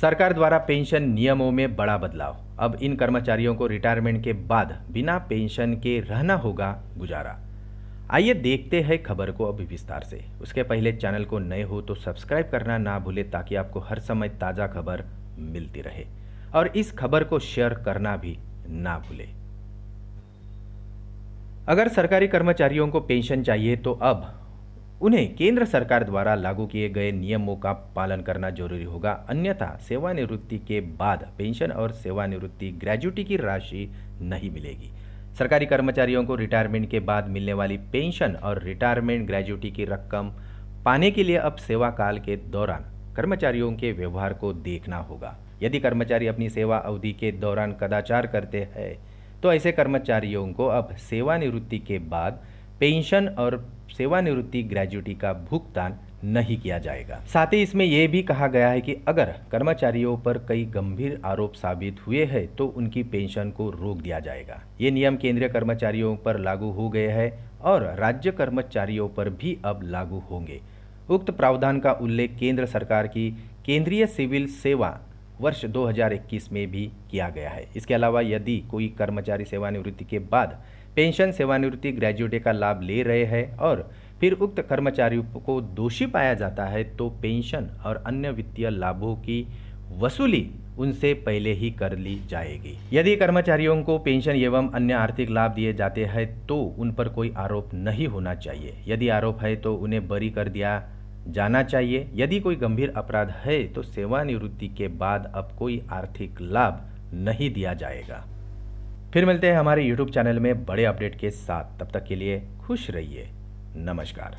सरकार द्वारा पेंशन नियमों में बड़ा बदलाव। अब इन कर्मचारियों को रिटायरमेंट के बाद बिना पेंशन के रहना होगा गुजारा। आइए देखते हैं खबर को अभी विस्तार से। उसके पहले चैनल को नए हो तो सब्सक्राइब करना ना भूलें ताकि आपको हर समय ताज़ा खबर मिलती रहे और इस खबर को शेयर करना भी ना भूलें। अगर सरकारी कर्मचारियों को पेंशन चाहिए तो अब उन्हें केंद्र सरकार द्वारा लागू किए गए नियमों का पालन करना जरूरी होगा, अन्यथा सेवानिवृत्ति के बाद पेंशन और सेवानिवृत्ति ग्रेच्युटी की राशि नहीं मिलेगी। सरकारी कर्मचारियों को रिटायरमेंट के बाद मिलने वाली पेंशन और रिटायरमेंट ग्रेच्युटी की रकम पाने के लिए अब सेवा काल के दौरान कर्मचारियों के व्यवहार को देखना होगा। यदि कर्मचारी अपनी सेवा अवधि के दौरान कदाचार करते हैं तो ऐसे कर्मचारियों को अब सेवानिवृत्ति के बाद पेंशन और सेवानिवृत्ति ग्रेच्युटी का भुगतान नहीं किया जाएगा। साथ ही इसमें यह भी कहा गया है कि अगर कर्मचारियों पर कई गंभीर आरोप साबित हुए हैं तो उनकी पेंशन को रोक दिया जाएगा। ये नियम केंद्रीय कर्मचारियों पर लागू हो गए हैं और राज्य कर्मचारियों पर भी अब लागू होंगे। उक्त प्रावधान का उल्लेख केंद्र सरकार की केंद्रीय सिविल सेवा वर्ष 2021 में भी किया गया है। इसके अलावा यदि कोई कर्मचारी सेवानिवृत्ति के बाद पेंशन सेवानिवृत्ति ग्रेच्युटी का लाभ ले रहे हैं और फिर उक्त कर्मचारियों को दोषी पाया जाता है तो पेंशन और अन्य वित्तीय लाभों की वसूली उनसे पहले ही कर ली जाएगी। यदि कर्मचारियों को पेंशन एवं अन्य आर्थिक लाभ दिए जाते हैं तो उन पर कोई आरोप नहीं होना चाहिए। यदि आरोप है तो उन्हें बरी कर दिया जाना चाहिए। यदि कोई गंभीर अपराध है तो सेवानिवृत्ति के बाद अब कोई आर्थिक लाभ नहीं दिया जाएगा। फिर मिलते हैं हमारे YouTube चैनल में बड़े अपडेट के साथ। तब तक के लिए खुश रहिए। नमस्कार।